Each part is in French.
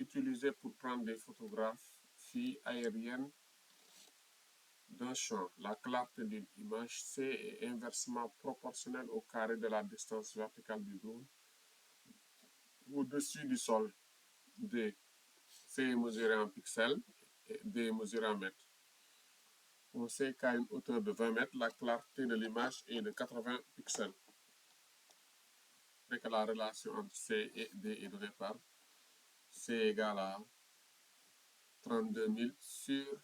utilisé pour prendre des photographies aériennes d'un champ. La clarté d'une image C est inversement proportionnelle au carré de la distance verticale du drone au-dessus du sol. D. C est mesuré en pixels et D est mesuré en mètres. On sait qu'à une hauteur de 20 mètres, la clarté de l'image est de 80 pixels. Et que la relation entre C et D est donnée par C égale à 32 000 sur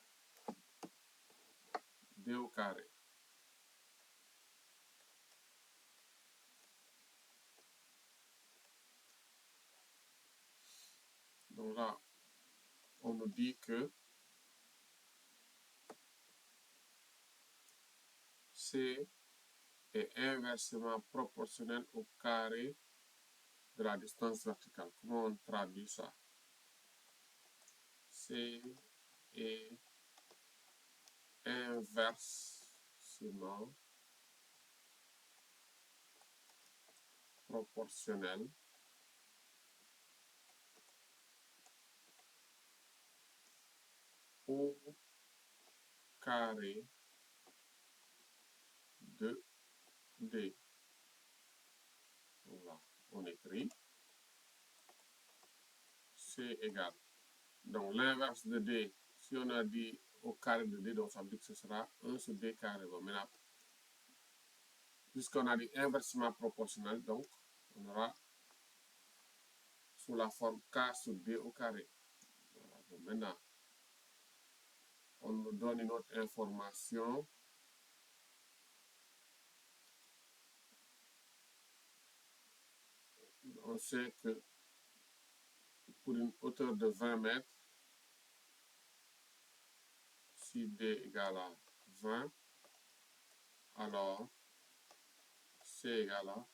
D au carré. Donc là, on nous dit que C est inversement proportionnel au carré de la distance verticale. Comment on traduit ça? C est inversement proportionnel au carré de D. Voilà, on écrit C égale. Donc l'inverse de D, si on a dit au carré de D, donc ça veut dire que ce sera 1 sur D carré. Bon, maintenant, puisqu'on a dit inversement proportionnel, donc on aura sous la forme K sur D au carré. Voilà, bon, maintenant, on nous donne une autre information. On sait que pour une hauteur de 20 mètres, si D égale à 20, alors C égale à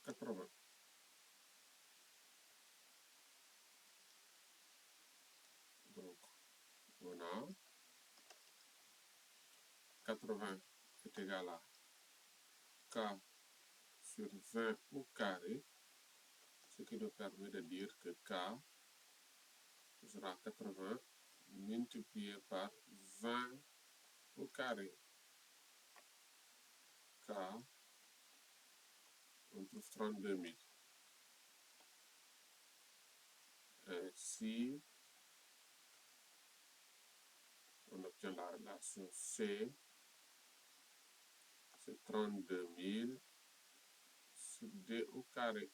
80. Donc, on a 80 est égal à K sur 20 au carré, ce qui nous permet de dire que K sera 80 multiplié par 20 au carré. K, on trouve 32 000. Ainsi, on obtient la relation C, c'est 32 000 sur D au carré.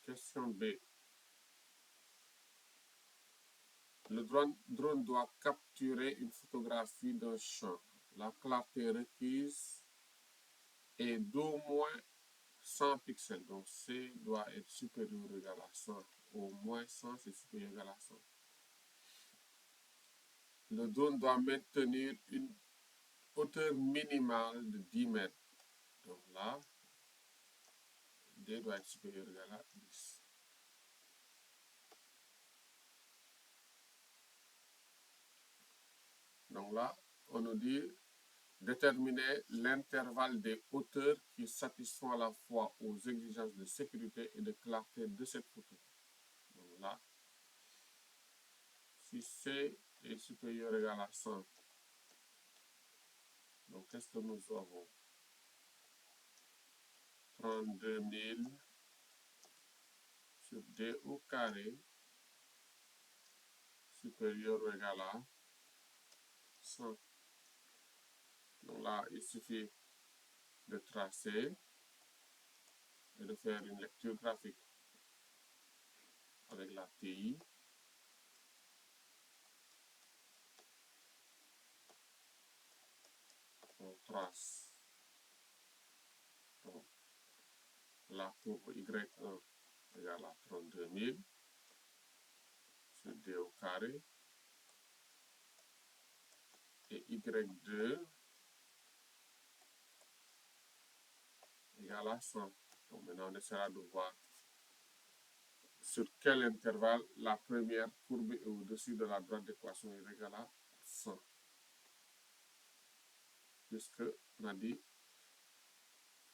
Question B. Le drone doit capturer une photographie d'un champ. La clarté requise est d'au moins 100 pixels. Donc C doit être supérieur ou égal à 100. Au moins 100, c'est supérieur ou égal à 100. Le drone doit maintenir une hauteur minimale de 10 mètres. Donc là, D doit être supérieur ou égal à 10. Donc là, on nous dit déterminer l'intervalle des hauteurs qui satisfont à la fois aux exigences de sécurité et de clarté de cette photo. Donc là, si C est supérieur ou égal à 100, donc qu'est-ce que nous avons? 32 000 sur D au carré supérieur ou égal à 100. Donc là, il suffit de tracer et de faire une lecture graphique avec la TI. On trace donc, la courbe Y1 égale à 32 000 sur D au carré et Y2 égale à 100. Donc maintenant on essaiera de voir sur quel intervalle la première courbe est au-dessus de la droite d'équation est égale à 100. puisque on a dit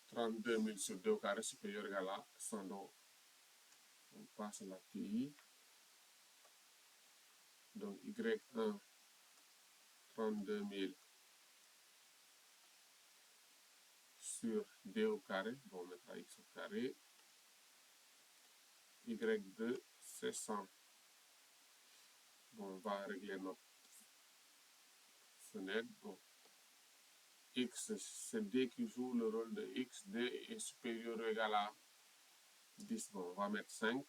32 000 sur 2 au carré supérieur égal à 100. Donc, on passe la TI. Donc, Y1, 32 000 sur D au carré. Bon, on mettra X au carré. Y2, c'est 100. Bon, on va régler notre fenêtre. Bon. X, c'est D qui joue le rôle de X. D est supérieur ou égal à 10. Bon, on va mettre 5.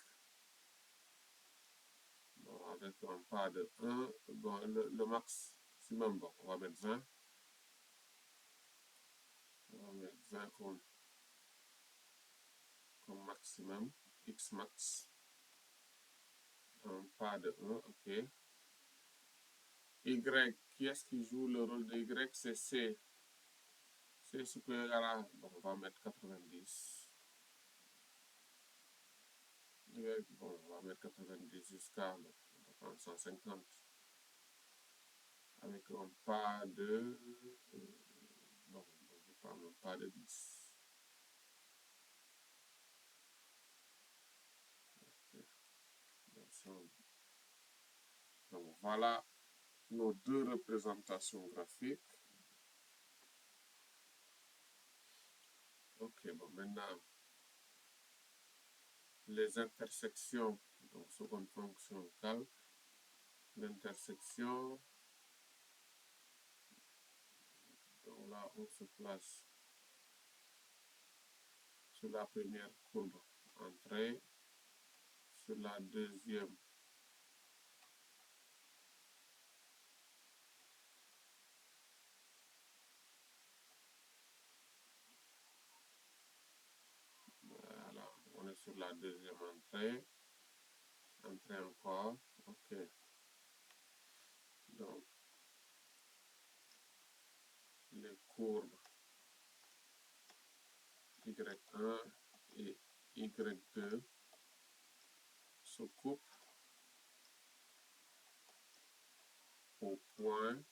Bon, avec un pas de 1. Bon, le maximum, bon, on va mettre 20. On va mettre 20 comme maximum. X max. Un pas de 1, ok. Y, qui est-ce qui joue le rôle de Y? C'est C. C supérieur à, bon, on va mettre 90. Y, bon, on va mettre 90 jusqu'à, bon, on va prendre 150. Avec un pas de, bon, on va prendre un pas de 10. Okay. Donc voilà nos deux représentations graphiques. Ok, bon, maintenant, les intersections, donc seconde fonction calque, l'intersection, donc là, on se place sur la première courbe entrée, sur la deuxième, voilà, on est sur la deuxième entrée encore, ok. Donc, les courbes Y1 et Y2 se coupent au point,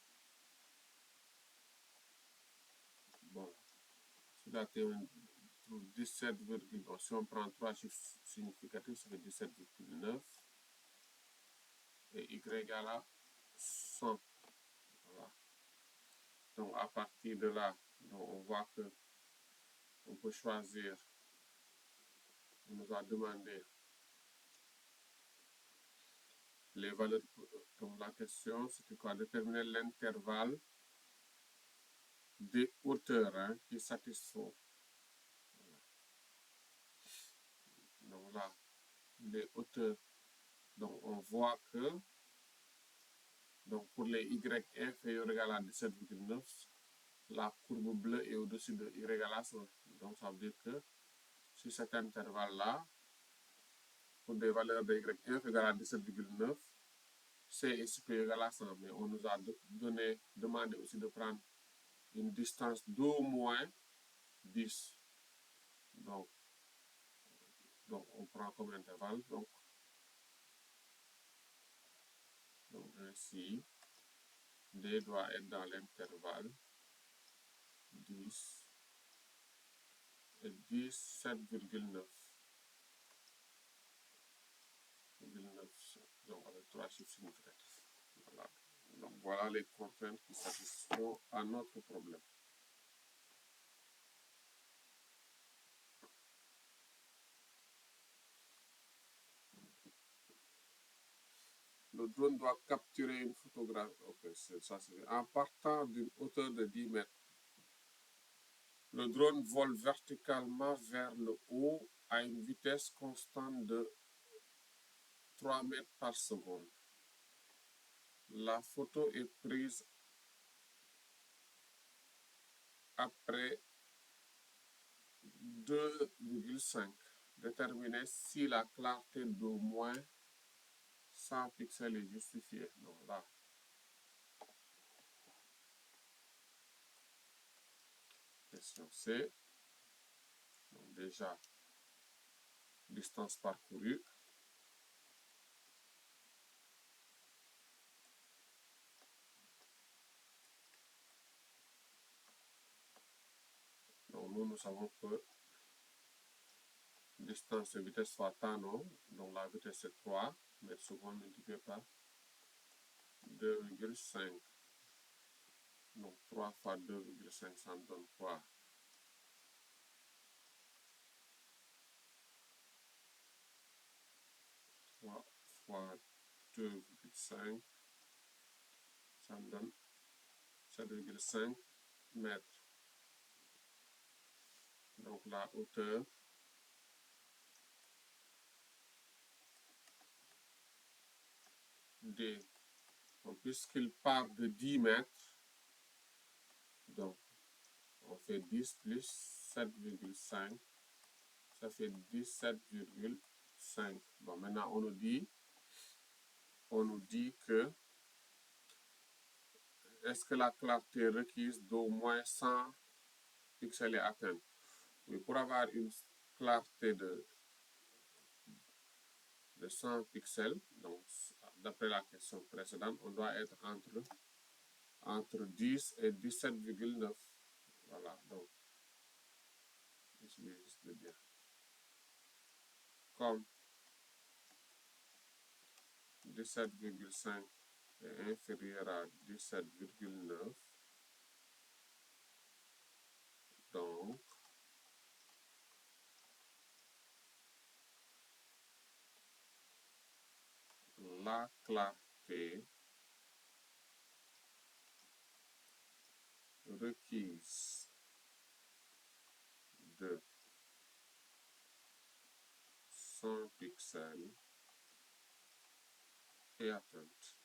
bon, sur la théorie, 17, bon, si on prend 3 chiffres significatifs, ça fait 17,9 et Y égale à 100. Voilà. Donc à partir de là, donc, on voit que on peut choisir, on nous a demandé les valeurs, donc la question c'était quoi? Déterminer l'intervalle des hauteurs qui satisfont. Voilà. Donc là, les hauteurs, donc on voit que donc pour les Y inférieurs ou égal à 17,9, la courbe bleue est au-dessus de Y égale à 100. Donc ça veut dire que sur cet intervalle-là, pour des valeurs de Y égale à 17,9, C est supérieur ou égal à 100. Mais on nous a demandé aussi de prendre une distance d'au moins 10. Donc on prend comme intervalle. Donc ainsi, D doit être dans l'intervalle 10 et 17,9. Donc avec 3 chiffres significatifs. Voilà. Donc voilà les contraintes qui satisfont à notre problème. Le drone doit capturer une photographie. Ok, ça c'est en partant d'une hauteur de 10 mètres. Le drone vole verticalement vers le haut à une vitesse constante de 3 mètres par seconde. La photo est prise après 2,5. Déterminer si la clarté d'au moins 100 pixels est justifiée. Donc là, question C. Donc déjà, distance parcourue. nous savons que distance et vitesse fois temps long, donc la vitesse c'est 3 mètres secondes multiplié par 2,5. Donc 3 fois 2,5, ça me donne quoi? 3 fois 2,5, ça me donne 7,5 mètres. Donc la hauteur D. Donc puisqu'il part de 10 mètres, donc on fait 10 plus 7,5, ça fait 17,5. Bon, maintenant on nous dit que est-ce que la clarté requise d'au moins 100 pixels est atteinte? Oui, pour avoir une clarté de 100 pixels, donc d'après la question précédente, on doit être entre 10 et 17,9. Voilà, donc je vais juste le dire. Comme 17,5 est inférieur à 17,9, donc la clarté requise de 100 pixels est atteinte.